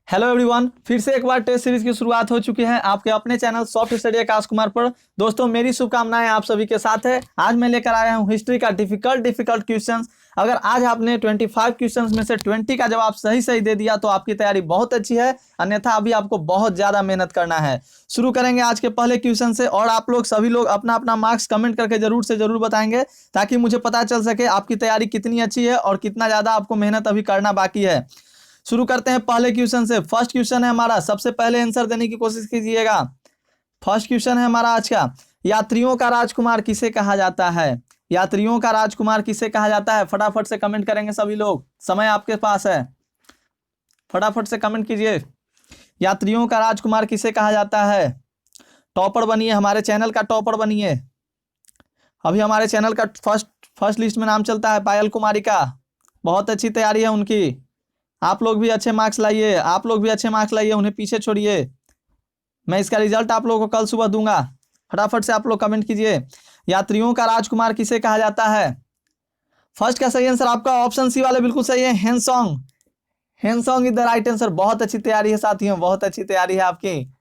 Hello everyone, फिर से एक बार टेस्ट सीरीज की शुरुआत हो चुकी है आपके अपने channel soft study Akash Kumar पर। दोस्तों, मेरी शुभकामनाएं आप सभी के साथ है। आज मैं लेकर आया हूं हिस्ट्री का डिफिकल्ट क्वेश्चंस। अगर आज आपने 25 क्वेश्चंस में से 20 का जवाब सही दे दिया तो आपकी तैयारी बहुत अच्छी है, अन्यथा अभी आपको बहुत ज्यादा मेहनत करना है। शुरू करेंगे आज के पहले क्वेश्चन से, और आप लोग सभी लोग अपना अपना मार्क्स कमेंट करके जरूर से जरूर बताएंगे, ताकि मुझे पता चल सके आपकी तैयारी कितनी अच्छी है और कितना ज्यादा आपको मेहनत अभी करना बाकी है। शुरू करते हैं पहले क्वेश्चन से। फर्स्ट क्वेश्चन है हमारा, सबसे पहले आंसर देने की कोशिश कीजिएगा। फर्स्ट क्वेश्चन है हमारा आज का, यात्रियों का राजकुमार किसे कहा जाता है? यात्रियों का राजकुमार किसे कहा जाता है? फटाफट से कमेंट करेंगे सभी लोग, समय आपके पास है, फटाफट से कमेंट कीजिए। यात्रियों का राजकुमार किसे कहा जाता है? टॉपर बनिए, हमारे चैनल का टॉपर बनिए। अभी हमारे चैनल का फर्स्ट लिस्ट में नाम चलता है पायल कुमारी का। बहुत अच्छी तैयारी है उनकी। आप लोग भी अच्छे मार्क्स लाइए, आप लोग भी अच्छे मार्क्स लाइए, उन्हें पीछे छोड़िए। मैं इसका रिजल्ट आप लोगों को कल सुबह दूंगा। फटाफट से आप लोग कमेंट कीजिए, यात्रियों का राजकुमार किसे कहा जाता है? फर्स्ट का सही आंसर आपका ऑप्शन सी वाले बिल्कुल सही है, हेनसोंग। हेनसोंग इज द राइट आंसर। बहुत अच्छी तैयारी है साथियों, बहुत अच्छी तैयारी है आपकी।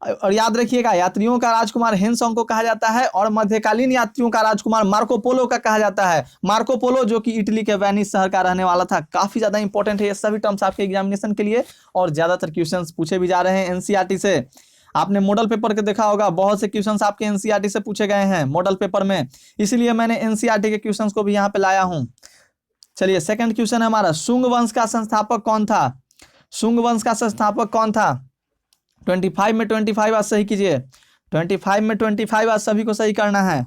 और याद रखिएगा, यात्रियों का राजकुमार हेनसोंग को कहा जाता है, और मध्यकालीन यात्रियों का राजकुमार मार्को पोलो का कहा जाता है। मार्को पोलो जो कि इटली के वेनिस शहर का रहने वाला था। काफी ज्यादा इंपॉर्टेंट है ये सभी टर्म्स आपके एग्जामिनेशन के लिए, और ज्यादातर क्वेश्चंस पूछे भी जा रहे हैं एनसीईआरटी से। आपने मॉडल पेपर के देखा होगा, बहुत से क्वेश्चंस आपके एनसीईआरटी से पूछे गए हैं मॉडल पेपर में, इसीलिए मैंने एनसीईआरटी के क्वेश्चंस को भी यहाँ पे लाया हूँ। चलिए, सेकंड क्वेश्चन है हमारा, शुंग वंश का संस्थापक कौन था? शुंग वंश का संस्थापक कौन था? 25 में 25 आज सही कीजिए। 25 में 25 आज सभी को सही करना है,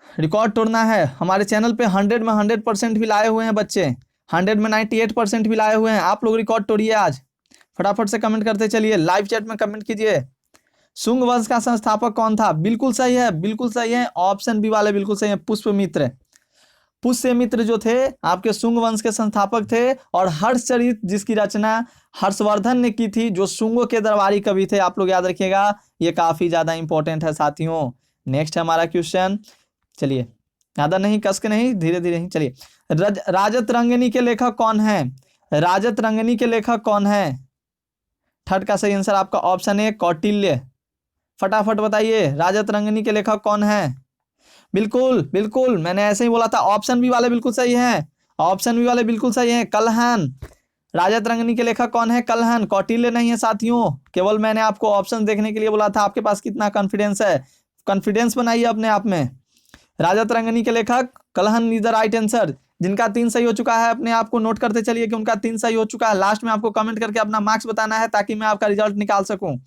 रिकॉर्ड तोड़ना है। हमारे चैनल पे 100 में 100% भी लाए हुए हैं बच्चे, 100 में 98% भी लाए हुए हैं। आप लोग रिकॉर्ड तोड़िए आज, फटाफट से कमेंट करते चलिए, लाइव चैट में कमेंट कीजिए। शुंग वंश का संस्थापक कौन था? बिल्कुल सही है, बिल्कुल सही है, ऑप्शन बी वाले बिल्कुल सही है, पुष्यमित्र। पुष्यमित्र जो थे आपके शुंग वंश के संस्थापक थे, और हर्षचरित जिसकी रचना हर्षवर्धन ने की थी, जो शुंगों के दरबारी कवि थे। आप लोग याद रखिएगा, ये काफी ज्यादा इंपॉर्टेंट है साथियों। नेक्स्ट है हमारा क्वेश्चन, चलिए ज्यादा नहीं, कस के नहीं, धीरे धीरे ही चलिए। राजत रंगिनी के लेखक कौन है? राजत रंगिनी के लेखक कौन है? थर्ड का सही आंसर आपका ऑप्शन ए, कौटिल्य। फटाफट बताइए, राजत रंगिनी के लेखक कौन है? बिल्कुल बिल्कुल, मैंने ऐसे ही बोला था, ऑप्शन बी वाले बिल्कुल सही है, ऑप्शन बी वाले बिल्कुल सही है, कलहन। राजत रंगिनी के लेखक कौन है? कलहन, कौटिल्य नहीं है साथियों। केवल मैंने आपको ऑप्शन देखने के लिए बोला था। आपके पास कितना कॉन्फिडेंस है, कॉन्फिडेंस बनाइए अपने आप में। राजत रंगिनी के लेखक Kalhana is the right answer. जिनका 3 सही हो चुका है, अपने आप को नोट करते चलिए कि उनका 3 सही हो चुका है। लास्ट में आपको कमेंट करके अपना मार्क्स बताना है, ताकि मैं आपका रिजल्ट निकाल सकूं।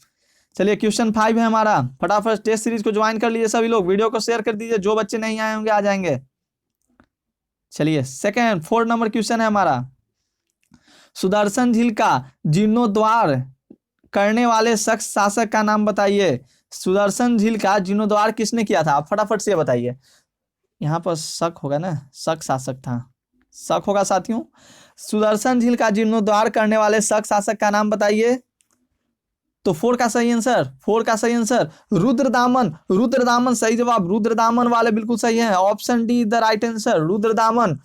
चलिए, क्वेश्चन 5 है हमारा। फटाफट टेस्ट सीरीज को ज्वाइन कर लीजिए सभी लोग, वीडियो को शेयर कर दीजिए, जो बच्चे नहीं आए होंगे आ जाएंगे। चलिए, 4 नंबर क्वेश्चन है हमारा, सुदर्शन झील का जीर्णोद्धार करने वाले शख्स शासक का नाम बताइए। सुदर्शन झील का जीर्णोद्धार किसने किया था? आप फटाफट से बताइए। यहाँ पर शक होगा ना, शक शासक था, शक होगा साथियों। सुदर्शन झील का जीर्णोद्धार करने वाले शक शासक का नाम बताइए। तो 4 का सही आंसर, 4 का सही आंसर रुद्रदामन। रुद्रदामन सही जवाब, रुद्रदामन वाले बिल्कुल सही है, option D the right answer, Rudradaman.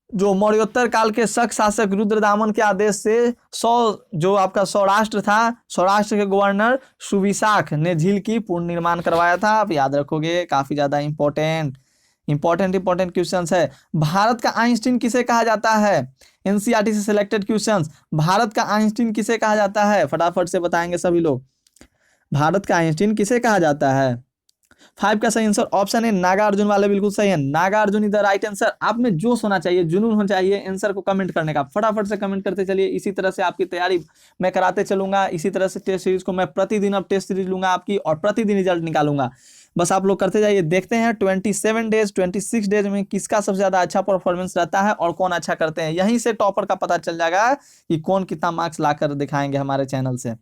जो मौर्योत्तर काल के शक शासक रुद्रदामन के आदेश से जो आपका सौराष्ट्र था, सौराष्ट्र के गवर्नर सुविशाख ने झील की पूर्ण निर्माण करवाया था। आप याद रखोगे, काफी ज्यादा इंपॉर्टेंट क्वेश्चंस है। भारत का आइंस्टीन किसे कहा जाता है? एनसीईआरटी से सिलेक्टेड क्वेश्चंस। भारत का आइंस्टीन किसे कहा जाता है? फटाफट से बताएंगे सभी लोग, भारत का आइंस्टीन किसे कहा जाता है? 5 का सही आंसर ऑप्शन है, नागार्जुन वाले बिल्कुल सही है, Nagarjuna is the right answer. आप में जोश होना चाहिए, जुनून होना चाहिए आंसर को कमेंट करने का। फटाफट से कमेंट करते चलिए। इसी तरह से आपकी तैयारी मैं कराते चलूंगा। इसी तरह से टेस्ट सीरीज को मैं प्रतिदिन अब टेस्ट सीरीज लूंगा आपकी, और प्रतिदिन रिजल्ट निकालूंगा। बस आप लोग करते जाइए। देखते हैं 27 डेज 26 डेज में किसका सबसे ज्यादा अच्छा परफॉर्मेंस रहता है और कौन अच्छा करते हैं। यहीं से टॉपर का पता चल जाएगा कि कौन कितना मार्क्स लाकर दिखाएंगे हमारे चैनल से।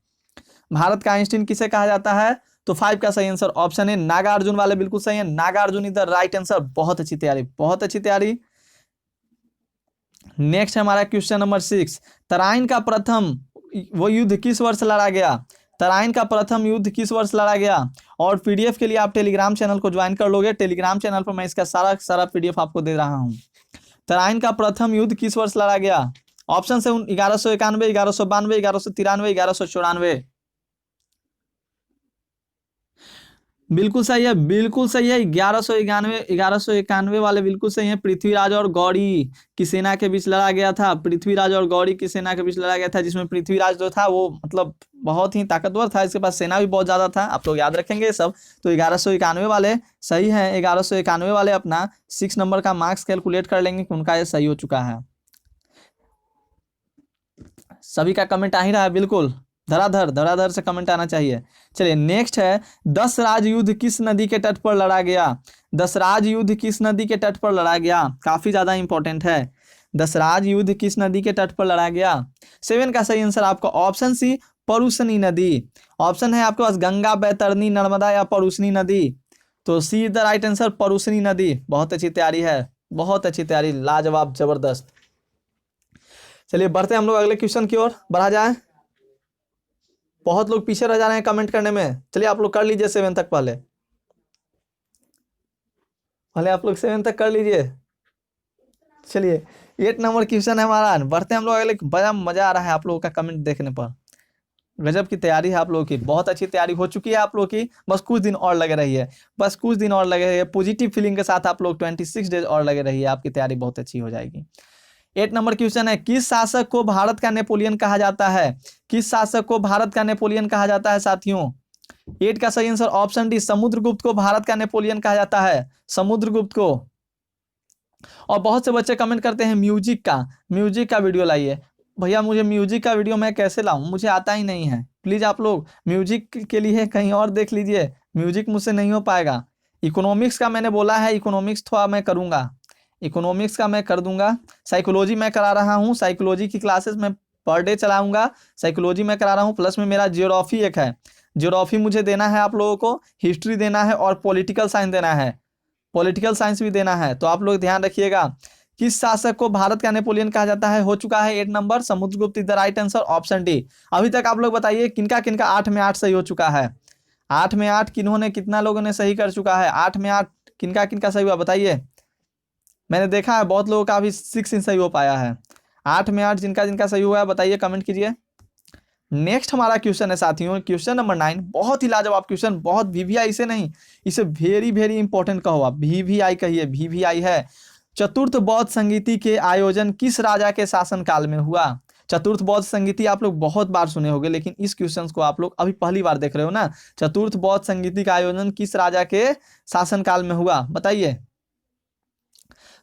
भारत का आइंस्टीन किसे कहा जाता है? तो 5 का सही आंसर ऑप्शन है, नागार्जुन वाले बिल्कुल सही है, Nagarjuna is the right answer. बहुत अच्छी तैयारी, बहुत अच्छी तैयारी। नेक्स्ट है हमारा क्वेश्चन नंबर 6, तराइन का प्रथम वो युद्ध किस वर्ष लड़ा गया? तराइन का प्रथम युद्ध किस वर्ष लड़ा गया? और पीडीएफ के लिए आप टेलीग्राम चैनल को ज्वाइन कर लोगे। टेलीग्राम चैनल पर मैं इसका सारा पीडीएफ आपको दे रहा हूं। तराइन का प्रथम युद्ध किस वर्ष लड़ा गया? ऑप्शन से 1191, 1192, 1193, 1194। बिल्कुल सही है, बिल्कुल सही है। 1191 वाले बिल्कुल सही है। पृथ्वीराज और गौरी की सेना के बीच लड़ा गया था। पृथ्वीराज और गौरी की सेना के बीच लड़ा गया था, जिसमें पृथ्वीराज जो था वो मतलब बहुत ही ताकतवर था, इसके पास सेना भी बहुत ज्यादा था। आप लोग याद रखेंगे ये सब। तो 1191 वाले सही है। 1191 वाले अपना 6 नंबर का मार्क्स कैलकुलेट कर लेंगे कि उनका ये सही हो चुका है। सभी का कमेंट आ ही रहा है, बिल्कुल धड़ाधड़ धड़ाधड़ से कमेंट आना चाहिए। चलिए नेक्स्ट है, दसराज युद्ध किस नदी के तट पर लड़ा गया? दसराज युद्ध किस नदी के तट पर लड़ा गया? काफी ज्यादा इंपॉर्टेंट है। दसराज युद्ध किस नदी के तट पर लड़ा गया? 7 का सही आंसर आपका ऑप्शन सी, परुसनी नदी। ऑप्शन है आपके पास गंगा, बैतरनी, नर्मदा या परुसनी नदी। तो सी इज द राइट आंसर, परुसनी नदी। बहुत अच्छी तैयारी है, बहुत अच्छी तैयारी, लाजवाब, जबरदस्त। चलिए बढ़ते हैं हम लोग अगले क्वेश्चन की ओर, बढ़ा जाए। बहुत लोग पीछे रह जा रहे हैं कमेंट करने में। चलिए आप लोग कर लीजिए 7 तक, पहले आप लोग 7 तक कर लीजिए। चलिए 8 नंबर क्वेश्चन है हमारा। बढ़ते हैं हम लोग अगले। बड़ा मजा आ रहा है आप लोगों का कमेंट देखने पर। गजब की तैयारी है आप लोगों की, बहुत अच्छी तैयारी हो चुकी है आप लोगों की। बस कुछ दिन और लगे रहिए, बस कुछ दिन और लगे रहिए। पॉजिटिव फीलिंग के साथ आप लोग 26 डेज और लगे रहिए, आपकी तैयारी बहुत अच्छी हो जाएगी। 8 नंबर क्वेश्चन है, किस शासक को भारत का नेपोलियन कहा जाता है? किस शासक को भारत का नेपोलियन कहा जाता है साथियों? 8 का सही आंसर ऑप्शन डी, समुद्रगुप्त को भारत का नेपोलियन कहा जाता है, समुद्रगुप्त को। और बहुत से बच्चे कमेंट करते हैं म्यूजिक का वीडियो लाइए। भैया मुझे म्यूजिक का वीडियो मैं कैसे लाऊं, मुझे आता ही नहीं है। प्लीज आप लोग म्यूजिक के लिए कहीं और देख लीजिए, म्यूजिक मुझसे नहीं हो पाएगा। इकोनॉमिक्स का मैंने बोला है, इकोनॉमिक्स थोड़ा मैं करूंगा, इकोनॉमिक्स का मैं कर दूंगा। साइकोलॉजी मैं करा रहा हूँ, साइकोलॉजी की क्लासेस मैं पर डे चलाऊंगा। साइकोलॉजी मैं करा रहा हूँ, प्लस में मेरा ज्योग्राफी एक है, ज्योग्राफी मुझे देना है आप लोगों को, हिस्ट्री देना है और पॉलिटिकल साइंस देना है, पॉलिटिकल साइंस भी देना है। तो आप लोग ध्यान रखिएगा। किस शासक को भारत का नेपोलियन कहा जाता है? हो चुका है 8 number, Samudragupta is the right answer, option D. अभी तक आप लोग बताइए किनका किनका 8 में 8 सही हो चुका है? 8 में 8 किन्होंने, कितना लोगों ने सही कर चुका है? 8 में 8 किनका किनका सही हुआ बताइए। मैंने देखा है बहुत लोगों का अभी 6 सही हो पाया है। 8 में 8 जिनका जिनका सही हुआ है बताइए, कमेंट कीजिए। नेक्स्ट हमारा क्वेश्चन है साथियों, क्वेश्चन नंबर 9। बहुत ही लाजवाब क्वेश्चन, बहुत वीवीआई से नहीं, इसे वेरी वेरी इंपॉर्टेंट कहो आप, वीवीआई कहिए, वीवीआई है। चतुर्थ बौद्ध संगीति के आयोजन किस राजा के शासनकाल में हुआ? चतुर्थ बौद्ध संगीति आप लोग बहुत बार सुने होंगे, लेकिन इस क्वेश्चन को आप लोग अभी पहली बार देख रहे हो ना। चतुर्थ बौद्ध संगीति का आयोजन किस राजा के शासनकाल में हुआ बताइए।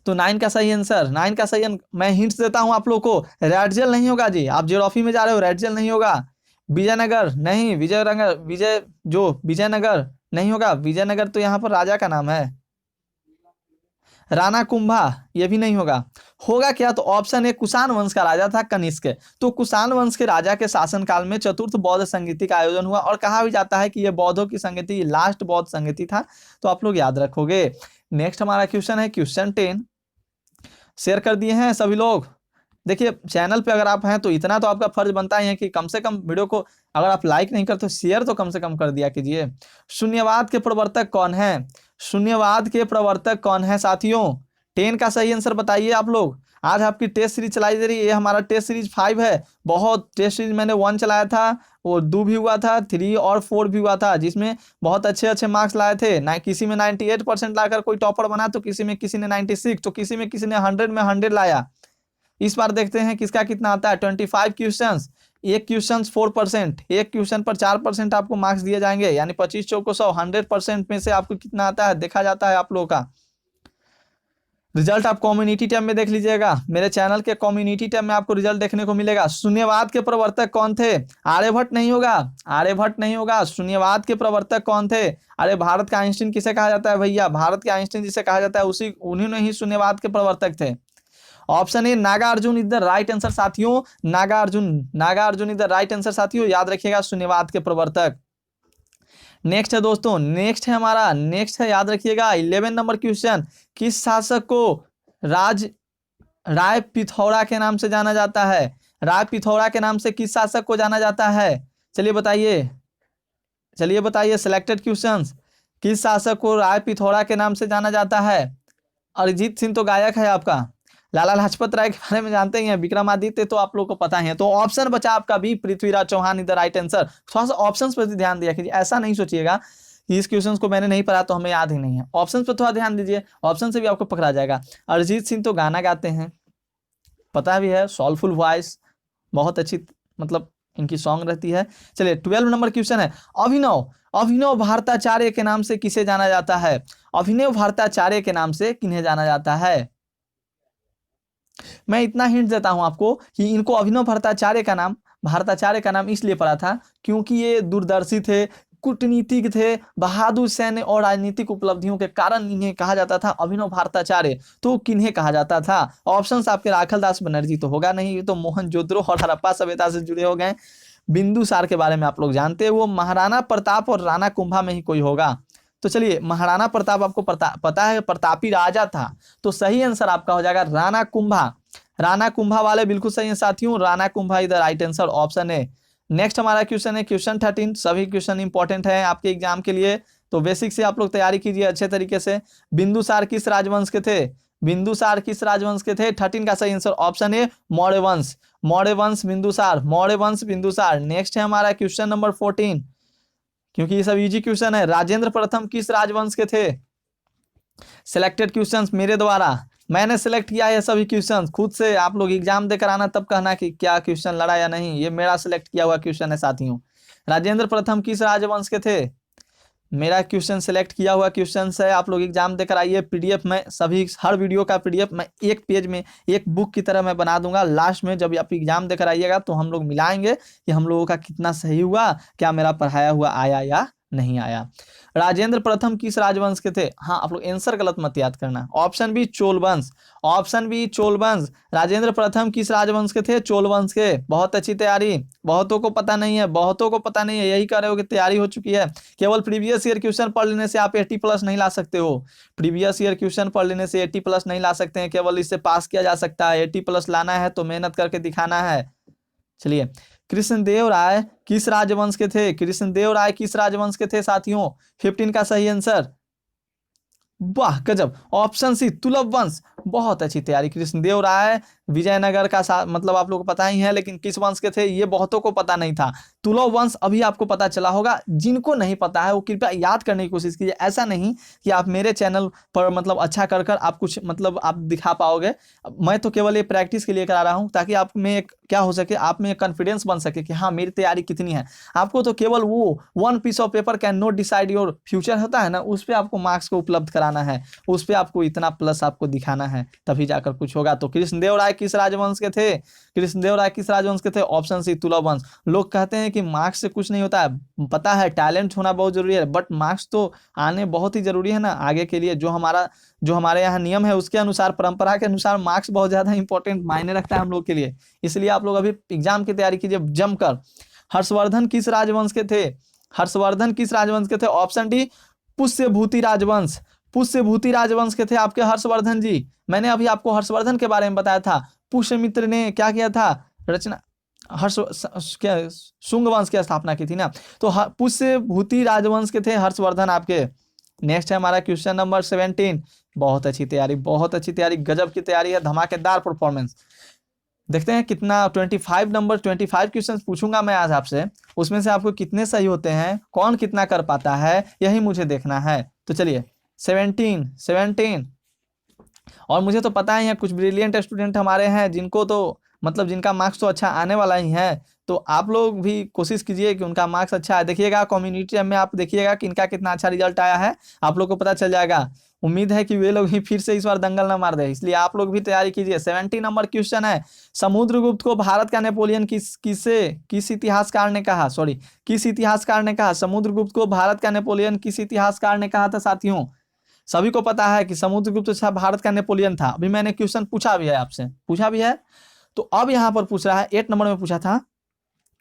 तो 9 का सही आंसर, 9 का सही मैं हिंट्स देता हूं आप लोग को, रेड जेल नहीं होगा जी, आप ज्योग्राफी में जा रहे हो, रेड जेल नहीं होगा। विजयनगर नहीं, विजयनगर नहीं होगा, विजयनगर तो यहाँ पर राजा का नाम है। राणा कुंभा ये भी नहीं होगा। होगा क्या? तो ऑप्शन ए, कुषाण वंश का राजा था कनिष्क। तो कुषाण वंश के राजा के शासनकाल में चतुर्थ बौद्ध संगीति का आयोजन हुआ, और कहा भी जाता है कि यह बौद्धों की संगीति लास्ट बौद्ध संगीति था। तो आप लोग याद रखोगे। नेक्स्ट हमारा क्वेश्चन है क्वेश्चन 10। शेयर कर दिए हैं सभी लोग। देखिए चैनल पे अगर आप हैं तो इतना तो आपका फर्ज बनता ही है कि कम से कम वीडियो को, अगर आप लाइक नहीं करते तो शेयर तो कम से कम कर दिया कीजिए। शून्यवाद के प्रवर्तक कौन है? शून्यवाद के प्रवर्तक कौन है साथियों? 10 का सही आंसर बताइए आप लोग। आज आपकी टेस्ट सीरीज चलाई जा रही है, ये हमारा टेस्ट सीरीज 5 है। बहुत टेस्ट सीरीज मैंने 1 चलाया था, और 2 भी हुआ था, 3 और 4 भी हुआ था, जिसमें बहुत अच्छे अच्छे मार्क्स लाए थे ना। किसी में 98% लाकर कोई टॉपर बना, तो किसी में किसी ने 96, तो किसी में किसी ने 100 में 100 लाया। इस बार देखते हैं किसका कितना आता है। 25 क्वेश्चंस, एक क्वेश्चन 4%, एक क्वेश्चन पर 4% आपको मार्क्स दिए जाएंगे, यानी 25 चौको 100, 100% में से आपको कितना आता है देखा जाता है आप लोगों का। रिजल्ट आप कम्युनिटी टैब में देख लीजिएगा, मेरे चैनल के कम्युनिटी टैब में आपको रिजल्ट देखने को मिलेगा। शून्यवाद के प्रवर्तक कौन थे? आर्यभट्ट नहीं होगा, आर्यभट्ट नहीं होगा। शून्यवाद के प्रवर्तक कौन थे? अरे भारत का आइंस्टीन किसे कहा जाता है भैया? भारत के आइंस्टीन जिसे कहा जाता है उसी, उन्होंने ही शून्यवाद के प्रवर्तक थे। Option A, Nagarjuna is the right answer साथियों, Nagarjuna is the right answer साथियों, याद रखिएगा शून्यवाद के प्रवर्तक। नेक्स्ट है दोस्तों, नेक्स्ट है हमारा, नेक्स्ट है याद रखिएगा 11 नंबर क्वेश्चन। किस शासक को राय पिथौरा के नाम से जाना जाता है? राय पिथौरा के नाम से किस शासक को जाना जाता है? चलिए बताइए, चलिए बताइए सिलेक्टेड क्वेश्चंस। किस शासक को राय पिथौरा के नाम से जाना जाता है? अरिजीत सिंह तो गायक है आपका, लाला लाजपत राय के बारे में जानते ही हैं, विक्रमादित्य तो आप लोग को पता ही है। तो ऑप्शन बचा आपका बी, पृथ्वीराज चौहान, इधर राइट आंसर। थोड़ा सा ऑप्शंस पर ध्यान दिया कीजिए, ऐसा नहीं सोचिएगा कि इस क्वेश्चन को मैंने नहीं पढ़ा तो हमें याद ही नहीं है। ऑप्शन पर थोड़ा ध्यान दीजिए, ऑप्शन से भी आपको पकड़ा जाएगा। अरिजीत सिंह तो गाना गाते हैं, पता भी है, सोलफुल वॉइस, बहुत अच्छी मतलब इनकी सॉन्ग रहती है। चलिए 12 नंबर क्वेश्चन है, अभिनव अभिनव भारताचार्य के नाम से किसे जाना जाता है? अभिनव भारताचार्य के नाम से किन्हें जाना जाता है? मैं इतना हिंट देता हूं आपको कि इनको अभिनव भारताचार्य का नाम इसलिए पड़ा था क्योंकि ये दूरदर्शी थे, कूटनीतिक थे, बहादुर सैन्य और राजनीतिक उपलब्धियों के कारण इन्हें कहा जाता था अभिनव भारताचार्य। तो किन्हें कहा जाता था? ऑप्शंस आपके राखल दास बनर्जी तो होगा नहीं, ये तो मोहनजोदड़ो और हड़प्पा सभ्यता से जुड़े हो गए। बिंदुसार के बारे में आप लोग जानते हैं, वो महाराणा प्रताप और राणा कुंभा में ही कोई होगा। तो चलिए, महाराणा प्रताप आपको पता है प्रतापी राजा था, तो सही आंसर आपका हो जाएगा राणा कुंभा। राणा कुंभा वाले बिल्कुल सही है साथियों, राणा कुंभा इधर राइट आंसर ऑप्शन है। नेक्स्ट हमारा क्वेश्चन है क्वेश्चन 13। सभी क्वेश्चन इंपॉर्टेंट है आपके एग्जाम के लिए, तो बेसिक से आप लोग तैयारी कीजिए अच्छे तरीके से। बिंदुसार किस राजवंश के थे? बिंदुसार किस राजवंश के थे? 13 का सही आंसर ऑप्शन है मौर्य वंश। मौर्य वंश बिंदुसार, मौर्य वंश बिंदुसार। नेक्स्ट है हमारा क्वेश्चन नंबर 14, क्योंकि ये सब इजी क्वेश्चन है। राजेंद्र प्रथम किस राजवंश के थे? सिलेक्टेड क्वेश्चंस मेरे द्वारा, मैंने सिलेक्ट किया है सभी क्वेश्चंस खुद से। आप लोग एग्जाम देकर आना तब कहना कि क्या क्वेश्चन लड़ा या नहीं, ये मेरा सिलेक्ट किया हुआ क्वेश्चन है साथियों। राजेंद्र प्रथम किस राजवंश के थे? मेरा क्वेश्चन सिलेक्ट किया हुआ क्वेश्चन है, आप लोग एग्जाम देकर आइए। पीडीएफ में सभी हर वीडियो का पीडीएफ मैं एक पेज में एक बुक की तरह मैं बना दूंगा। लास्ट में जब आप एग्जाम देकर आइएगा तो हम लोग मिलाएंगे कि हम लोगों का कितना सही हुआ, क्या मेरा पढ़ाया हुआ आया या नहीं आया। राजेंद्र प्रथम किस राजवंश के थे? हाँ, आप लोग आंसर गलत मत याद करना। ऑप्शन बी चोल वंश, ऑप्शन बी चोल वंश। राजेंद्र प्रथम किस राजवंश के थे? चोल वंश के। बहुत अच्छी तैयारी, बहुतों को पता नहीं है, बहुतों को पता नहीं है, यही कह रहे हो कि तैयारी हो चुकी है। केवल प्रीवियस ईयर क्वेश्चन पढ़ लेने से आप 80+ नहीं ला सकते हो। प्रीवियस ईयर क्वेश्चन पढ़ लेने से 80+ नहीं ला सकते हैं, केवल इससे पास किया जा सकता है। 80+ लाना है तो मेहनत करके दिखाना है। चलिए, कृष्णदेव राय किस राजवंश के थे? कृष्णदेव राय किस राजवंश के थे साथियों? 15 का सही आंसर, वाह गजब, ऑप्शन सी तुलभ वंश। बहुत अच्छी तैयारी। कृष्णदेव राय विजयनगर का मतलब आप लोग को पता ही है, लेकिन किस वंश के थे ये बहुतों को पता नहीं था। तुलभ वंश अभी आपको पता चला होगा। जिनको नहीं पता है वो कृपया याद करने की कोशिश कीजिए। ऐसा नहीं कि आप मेरे चैनल पर मतलब अच्छा कर कर आप कुछ मतलब आप दिखा पाओगे। मैं तो केवल ये प्रैक्टिस के लिए करा रहा हूँ, ताकि आप में एक क्या हो सके, आप में एक कॉन्फिडेंस बन सके कि हाँ मेरी तैयारी कितनी है। आपको तो केवल वो 1 piece of paper can not decide your future होता है ना, उस पर आपको मार्क्स को उपलब्ध कराना है, उस पर आपको इतना प्लस आपको दिखाना है, तभी जाकर कुछ होगा। तो कृष्णदेव राय किस राजवंश के थे? कृष्णदेव राय किस राजवंश के थे? ऑप्शन सी तुलभ वंश। लोग कहते हैं कि मार्क्स से कुछ नहीं होता है, पता है टैलेंट होना बहुत जरूरी है, बट मार्क्स तो आने बहुत ही जरूरी है ना आगे के लिए। जो हमारे यहाँ नियम है उसके अनुसार, परंपरा के अनुसार मार्क्स बहुत ज्यादा इंपॉर्टेंट मायने रखता है हम लोग के लिए। इसलिए आप लोग अभी एग्जाम की तैयारी कीजिए जमकर। हर्षवर्धन किस राजवंश के थे? हर्षवर्धन किस राजवंश के थे? ऑप्शन डी पुष्यभूति राजवंश। पुष्यभूति राजवंश के थे आपके हर्षवर्धन जी। मैंने अभी आपको हर्षवर्धन के बारे में बताया था। पुष्यमित्र ने क्या किया था? रचना क्या शुंग वंश की स्थापना की थी ना। तो पुष्यभूति राजवंश के थे हर्षवर्धन आपके। नेक्स्ट है हमारा क्वेश्चन नंबर 17। बहुत अच्छी तैयारी, बहुत अच्छी तैयारी, गजब की तैयारी है, धमाकेदार परफॉर्मेंस। देखते हैं कितना 25 क्वेश्चन पूछूंगा मैं आज आपसे, उसमें से आपको कितने सही होते हैं, कौन कितना कर पाता है, यही मुझे देखना है। तो चलिए 17 और मुझे तो पता ही है कुछ ब्रिलियंट स्टूडेंट हमारे हैं जिनको तो मतलब जिनका मार्क्स तो अच्छा आने वाला ही है। तो आप लोग भी कोशिश कीजिए कि उनका मार्क्स अच्छा है। देखिएगा कम्युनिटी में आप देखिएगा कि इनका कितना अच्छा रिजल्ट आया है, आप लोग को पता चल जाएगा। उम्मीद है कि वे लोग भी फिर से इस बार दंगल ना मार दे, इसलिए आप लोग भी तैयारी कीजिए। 17 नंबर क्वेश्चन है, समुद्रगुप्त को भारत का नेपोलियन किस इतिहासकार ने कहा? किस इतिहासकार ने कहा? समुद्रगुप्त को भारत का नेपोलियन किस इतिहासकार ने कहा था साथियों? सभी को पता है कि समुद्रगुप्त भारत का नेपोलियन था। अभी मैंने क्वेश्चन पूछा भी है आपसे, पूछा भी है। तो अब यहाँ पर पूछ रहा है, 8 नंबर में पूछा था,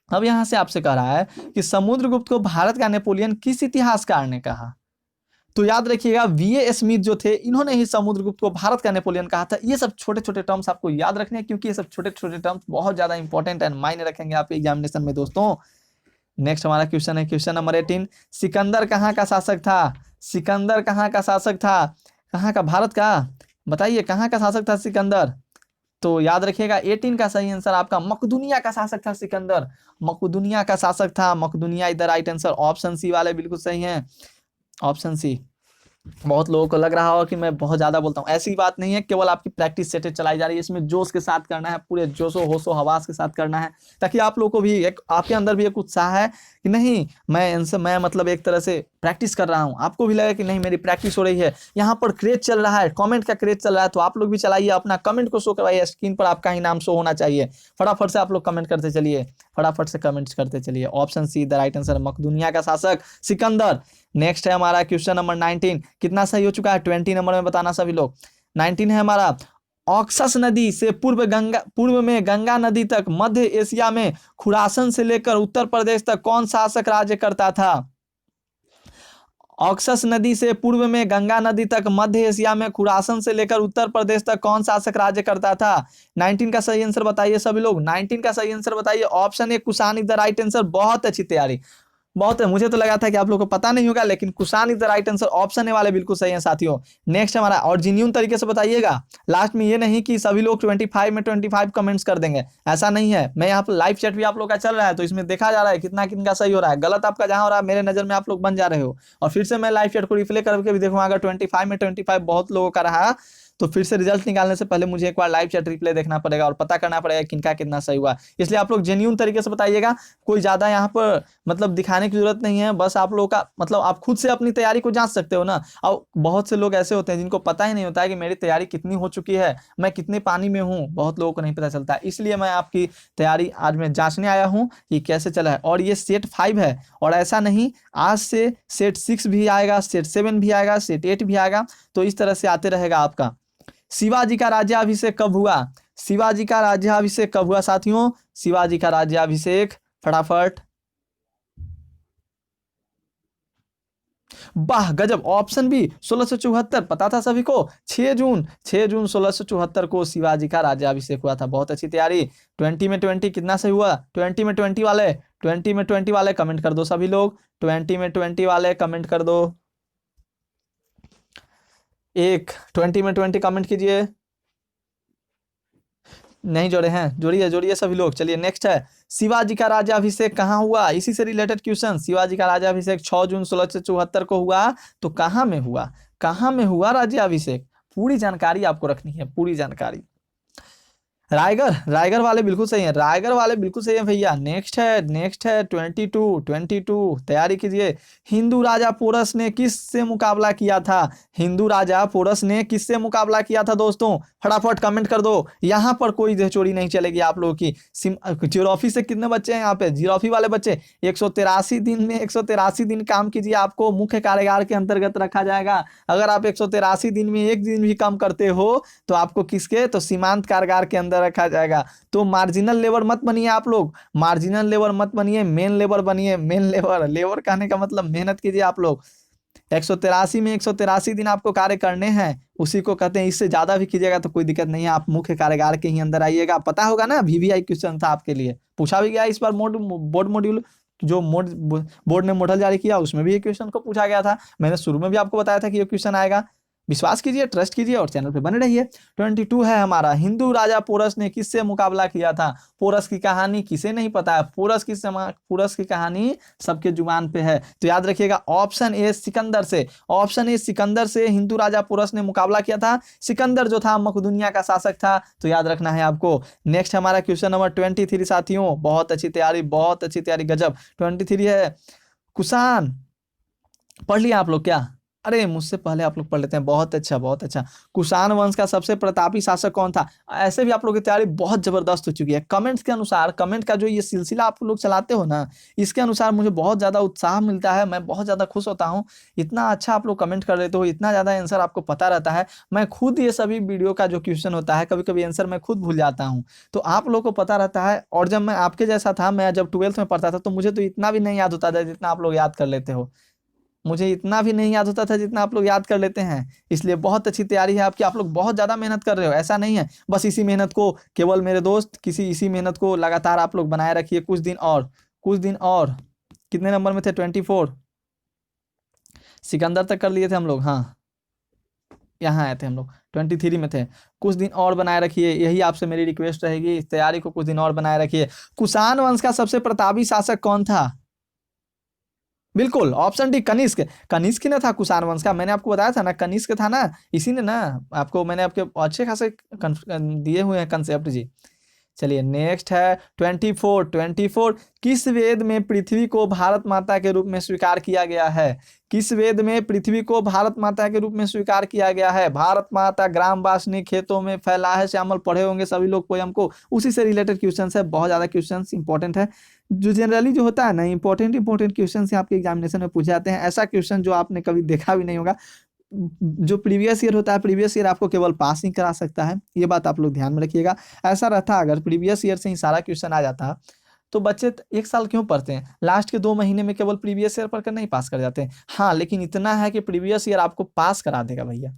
अब यहाँ से आपसे कह रहा है कि समुद्रगुप्त को भारत का नेपोलियन किस इतिहासकार ने कहा? तो याद रखिएगा V.A. स्मिथ जो थे, इन्होंने ही समुद्रगुप्त को भारत का नेपोलियन कहा था। ये सब छोटे छोटे टर्म्स आपको याद रखने हैं, क्योंकि ये सब छोटे छोटे टर्म्स बहुत ज्यादा इंपॉर्टेंट एंड मायने रखेंगे आपके एग्जामिनेशन में दोस्तों। नेक्स्ट हमारा क्वेश्चन है क्वेश्चन नंबर 18। सिकंदर कहाँ का शासक था? सिकंदर कहाँ का शासक था? कहाँ का? भारत का? बताइए कहाँ का शासक था सिकंदर? तो याद रखिएगा 18 का सही आंसर आपका मकदूनिया का शासक था सिकंदर, मकदूनिया का शासक था मकदूनिया, इधर राइट आंसर। ऑप्शन सी वाले बिल्कुल सही हैं, ऑप्शन सी। बहुत लोगों को लग रहा होगा कि मैं बहुत ज्यादा बोलता हूँ, ऐसी बात नहीं है, केवल आपकी प्रैक्टिस सेट चलाई जा रही है, इसमें जोश के साथ करना है, पूरे जोशो होशो हवास के साथ करना है, ताकि आप लोगों को भी एक, आपके अंदर भी एक उत्साह है कि नहीं मैं मतलब एक तरह से प्रैक्टिस कर रहा हूँ, आपको भी लगे कि नहीं मेरी प्रैक्टिस हो रही है। यहाँ पर क्रेज चल रहा है, कमेंट का क्रेज चल रहा है, तो आप लोग भी चलाइए, अपना कमेंट को शो करवाइए, स्क्रीन पर आपका ही नाम शो होना चाहिए। फटाफट से आप लोग कमेंट करते चलिए, फटाफट से कमेंट्स करते चलिए। Option C the right answer, मकदूनिया का शासक सिकंदर। नेक्स्ट है हमारा क्वेश्चन नंबर 19, कितना सही हो चुका है 20 नंबर में बताना सभी लोग। 19 है हमारा, ऑक्सस नदी से पूर्व में गंगा नदी तक मध्य एशिया में खुरासन से लेकर उत्तर प्रदेश तक कौन शासक राज्य करता था। ऑक्सस नदी से पूर्व में गंगा नदी तक मध्य एशिया में खुरासन से लेकर उत्तर प्रदेश तक कौन शासक राज्य करता था। 19 का सही आंसर बताइए सभी लोग, 19 का सही आंसर बताइए। Option A Kushan is the right answer. बहुत अच्छी तैयारी, बहुत है, मुझे तो लगा था कि आप लोगों को पता नहीं होगा, लेकिन Kushan is the right answer. Option A वाले बिल्कुल सही है साथियों। नेक्स्ट हमारा, और जेन्युइन तरीके से बताइएगा, लास्ट में ये नहीं कि सभी लोग 25 में 25 कमेंट्स कर देंगे, ऐसा नहीं है। मैं यहाँ पर लाइव चैट भी आप लोग का चल रहा है, तो इसमें देखा जा रहा है कितना किनका सही हो रहा है, गलत आपका जहां हो रहा है मेरे नजर में आप लोग बन जा रहे हो। और फिर से मैं लाइव चैट को रिप्ले करके भी देखूंगा, अगर 25 में 25 बहुत लोगों का रहा, तो फिर से रिजल्ट निकालने से पहले मुझे एक बार लाइव चैट रिप्ले देखना पड़ेगा और पता करना पड़ेगा किनका कितना सही हुआ। इसलिए आप लोग जेन्युइन तरीके से बताइएगा, कोई ज्यादा यहाँ पर मतलब दिखाने की जरूरत नहीं है, बस आप लोगों का मतलब आप खुद से अपनी तैयारी को जांच सकते हो ना। और बहुत से लोग ऐसे होते हैं जिनको पता ही नहीं होता है कि मेरी तैयारी कितनी हो चुकी है, मैं कितने पानी में हूँ, बहुत लोगों को नहीं पता चलता। इसलिए मैं आपकी तैयारी आज मैं जांचने आया हूँ कि कैसे चला है। और ये सेट 5 है, और ऐसा नहीं, आज से सेट 6 भी आएगा, सेट 7 भी आएगा, सेट 8 भी आएगा, तो इस तरह से आते रहेगा आपका। शिवाजी का राज्याभिषेक कब हुआ। शिवाजी का राज्याभिषेक कब हुआ साथियों, शिवाजी का राज्याभिषेक, फटाफट। वाह गजब, ऑप्शन बी 1674 पता था सभी को। 6 जून 1674 को शिवाजी का राज्याभिषेक हुआ था। बहुत अच्छी तैयारी। 20 में 20 कितना सही हुआ, 20 में 20 वाले, 20 में 20 वाले कमेंट कर दो सभी लोग, 20 में 20 वाले कमेंट कर दो, एक 20 में 20 कमेंट कीजिए। नहीं जोड़े हैं, जोड़िए जोड़िए सभी लोग। चलिए नेक्स्ट है, शिवाजी का राज्याभिषेक कहाँ हुआ, इसी से रिलेटेड क्वेश्चन। शिवाजी का राज्याभिषेक 6 जून 1674 को हुआ, तो कहाँ में हुआ, कहाँ में हुआ राज्याभिषेक, पूरी जानकारी आपको रखनी है, पूरी जानकारी। रायगढ़, रायगढ़ वाले बिल्कुल सही है, रायगढ़ वाले बिल्कुल सही है भैया। नेक्स्ट है 22 तैयारी कीजिए। हिंदू राजा पोरस ने किस से मुकाबला किया था, हिंदू राजा पोरस ने किससे मुकाबला किया था दोस्तों, फटाफट कमेंट कर दो। यहाँ पर कोई चोरी नहीं चलेगी आप लोगों की। ज्योग्राफी से कितने बच्चे हैं यहाँ पे, ज्योग्राफी वाले बच्चे, 183 दिन में 183 दिन काम कीजिए, आपको मुख्य कार्यकाल के अंतर्गत रखा जाएगा। अगर आप 183 दिन में एक दिन भी कम करते हो, तो आपको किसके, तो सीमांत कारागार के अंदर रखा जाएगा। तो मार्जिनल लेबर मत बनिए आप लोग, मार्जिनल लेबर मत बनिए, मेन लेबर बनिए, मेन लेबर, लेबर कहने का मतलब मेहनत कीजिए आप लोग। 183 में 183 दिन आपको कार्य करने हैं, उसी को कहते हैं। इससे ज्यादा भी कीजिएगा तो कोई दिक्कत नहीं है, आप मुख्य कार्यकाल के ही अंदर आइएगा। पता होगा ना, VVI क्वेश्चन था आपके लिए, पूछा भी गया इस बार। बोर्ड मॉड्यूल जो बोर्ड ने मॉडल जारी किया, उसमें भी ये क्वेश्चन को पूछा गया था। मैंने शुरू में भी आपको बताया था कि ये क्वेश्चन आएगा। विश्वास कीजिए, ट्रस्ट कीजिए और चैनल पे बने रहिए। 22 है हमारा, हिंदू राजा पोरस ने किससे मुकाबला किया था। पोरस की कहानी किसे नहीं पता है, पोरस की कहानी सबके जुबान पे है, तो याद रखिएगा ऑप्शन ए सिकंदर से, ऑप्शन ए सिकंदर से हिंदू राजा पोरस ने मुकाबला किया था। सिकंदर जो था मकदूनिया का शासक था, तो याद रखना है आपको। नेक्स्ट हमारा क्वेश्चन नंबर 23 साथियों, बहुत अच्छी तैयारी, बहुत अच्छी तैयारी, गजब। 23 है, कुषाण पढ़ लिया आप लोग क्या, अरे मुझसे पहले आप लोग पढ़ लेते हैं, बहुत अच्छा बहुत अच्छा। कुषाण वंश का सबसे प्रतापी शासक कौन था। ऐसे भी आप लोगों की तैयारी बहुत जबरदस्त हो चुकी है। कमेंट्स के अनुसार, कमेंट का जो ये सिलसिला आप लोग चलाते हो ना, इसके अनुसार मुझे बहुत ज्यादा उत्साह मिलता है, मैं बहुत ज्यादा खुश होता हूँ। इतना अच्छा आप लोग कमेंट कर लेते हो, इतना ज्यादा आंसर आपको पता रहता है। मैं खुद ये सभी वीडियो का जो क्वेश्चन होता है, कभी कभी आंसर मैं खुद भूल जाता हूँ, तो आप लोग को पता रहता है। और जब मैं आपके जैसा था, मैं जब 12th में पढ़ता था, तो मुझे तो इतना भी नहीं याद होता था जितना आप लोग याद कर लेते हो, मुझे इतना भी नहीं याद होता था जितना आप लोग याद कर लेते हैं। इसलिए बहुत अच्छी तैयारी है आपकी, आप लोग बहुत ज्यादा मेहनत कर रहे हो, ऐसा नहीं है। बस इसी मेहनत को, केवल मेरे दोस्त, इसी मेहनत को लगातार आप लोग बनाए रखिए। कुछ दिन और, कुछ दिन और। कितने नंबर में थे, 24, सिकंदर तक कर लिए थे हम लोग, हाँ। यहाँ आए थे हम लोग, 23 में थे। कुछ दिन और बनाए रखिए, यही आपसे मेरी रिक्वेस्ट रहेगी, इस तैयारी को कुछ दिन और बनाए रखिए। कुषाण वंश का सबसे प्रतापी शासक कौन था? बिल्कुल ऑप्शन डी कनिष्क। कनिष्क ही ना था कुषाण वंश का, मैंने आपको बताया था ना, कनिष्क था ना, इसी ने ना आपको मैंने आपके अच्छे खासे दिए हुए हैं कंसेप्ट जी। चलिए नेक्स्ट है 24 किस वेद में पृथ्वी को भारत माता के रूप में स्वीकार किया गया है? किस वेद में पृथ्वी को भारत माता के रूप में स्वीकार किया गया है? भारत माता ग्राम वासनी खेतों में फैला है श्यामल, पढ़े होंगे सभी लोग पोयम को, उसी से रिलेटेड क्वेश्चन है, बहुत ज्यादा क्वेश्चन इंपॉर्टेंट है। जो जनरली जो होता है ना इंपॉर्टेंट क्वेश्चन से आपके एग्जामिनेशन में पूछे जाते हैं, ऐसा क्वेश्चन जो आपने कभी देखा भी नहीं होगा, जो प्रीवियस ईयर होता है, प्रीवियस ईयर आपको केवल पास ही करा सकता है, ये बात आप लोग ध्यान में रखिएगा। ऐसा रहता अगर प्रीवियस ईयर से ही सारा क्वेश्चन आ जाता तो बच्चे एक साल क्यों पढ़ते हैं? लास्ट के 2 महीने में केवल प्रीवियस ईयर पढ़कर नहीं पास कर जाते हैं। हाँ, लेकिन इतना है कि प्रीवियस ईयर आपको पास करा देगा भैया,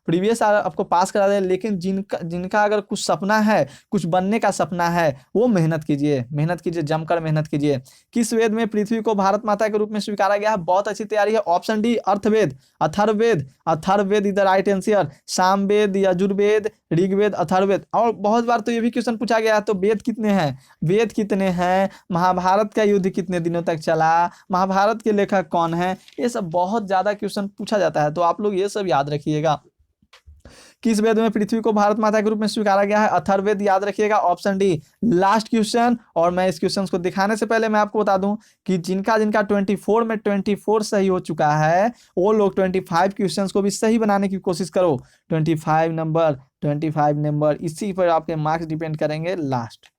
प्रीवियस आपको पास करा दे, लेकिन जिनका जिनका अगर कुछ सपना है, कुछ बनने का सपना है, वो मेहनत कीजिए, मेहनत कीजिए, जमकर मेहनत कीजिए। किस वेद में पृथ्वी को भारत माता के रूप में स्वीकारा गया है? बहुत अच्छी तैयारी है। Option D Arthaveda, Atharvaveda, Atharvaveda is the right answer. Samaveda, Yajurveda, Rigveda, Atharvaveda. और बहुत बार तो ये भी क्वेश्चन पूछा गया है, तो वेद कितने हैं, वेद कितने हैं, महाभारत का युद्ध कितने दिनों तक चला, महाभारत के लेखक कौन है, ये सब बहुत ज्यादा क्वेश्चन पूछा जाता है, तो आप लोग ये सब याद रखिएगा। किस वेद में पृथ्वी को भारत माता के रूप में स्वीकारा गया है? अथर्ववेद याद रखिएगा, ऑप्शन डी लास्ट क्वेश्चन। और मैं इस क्वेश्चन को दिखाने से पहले मैं आपको बता दूं कि जिनका जिनका 24 में 24 सही हो चुका है, वो लोग 25 क्वेश्चन को भी सही बनाने की कोशिश करो। 25 नंबर इसी पर आपके मार्क्स डिपेंड करेंगे लास्ट।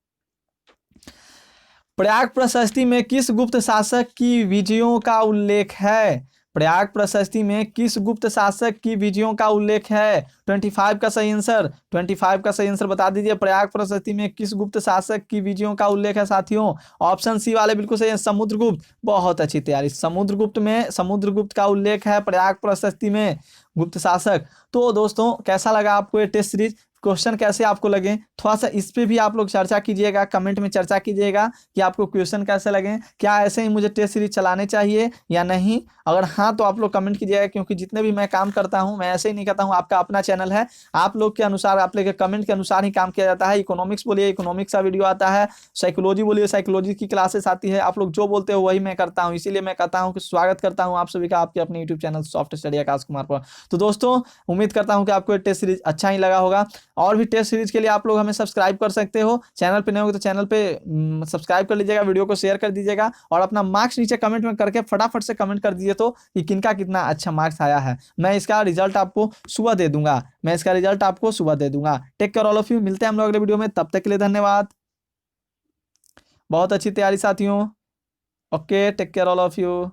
प्रयाग प्रशस्ति में किस गुप्त शासक की विजयों का उल्लेख है? प्रयाग प्रशस्ति में किस गुप्त शासक की विजयों का उल्लेख है? 25 का सही आंसर, 25 का सही आंसर बता दीजिए। प्रयाग प्रशस्ति में किस गुप्त शासक की विजयों का उल्लेख है साथियों? ऑप्शन सी वाले बिल्कुल सही है, समुद्रगुप्त। बहुत अच्छी तैयारी, समुद्रगुप्त का उल्लेख है प्रयाग प्रशस्ति में, गुप्त शासक। तो दोस्तों कैसा लगा आपको ये टेस्ट सीरीज, क्वेश्चन कैसे आपको लगे? थोड़ा सा इस पे भी आप लोग चर्चा कीजिएगा, कमेंट में चर्चा कीजिएगा कि आपको क्वेश्चन कैसे लगे, क्या ऐसे ही मुझे टेस्ट सीरीज चलाने चाहिए या नहीं। अगर हाँ तो आप लोग कमेंट कीजिएगा, क्योंकि जितने भी मैं काम करता हूँ मैं ऐसे ही नहीं करता हूँ, आपका अपना चैनल है, आप लोग के अनुसार, आप लोग के कमेंट के अनुसार ही काम किया जाता है। इकोनॉमिक्स बोलिए इकोनॉमिक्स का वीडियो आता है, साइकोलॉजी बोलिए साइकोलॉजी की क्लासेस आती है, आप लोग जो बोलते हो वही मैं करता हूँ। इसीलिए मैं कहता हूँ कि स्वागत करता हूँ आप सभी का आपके अपने YouTube channel soft study Akash Kumar पर। तो दोस्तों उम्मीद करता हूँ कि आपको टेस्ट सीरीज अच्छा ही लगा होगा। और भी टेस्ट सीरीज के लिए आप लोग हमें सब्सक्राइब कर सकते हो, चैनल पे नए हो तो चैनल पे सब्सक्राइब कर लीजिएगा, वीडियो को शेयर कर दीजिएगा, और अपना मार्क्स नीचे कमेंट में करके फटाफट से कमेंट कर दीजिए तो कि किनका कितना अच्छा मार्क्स आया है। मैं इसका रिजल्ट आपको सुबह दे दूंगा, take care all of you, मिलते हैं हम लोग अगले वीडियो में, तब तक के लिए धन्यवाद। बहुत अच्छी तैयारी साथियों, okay, take care all of you.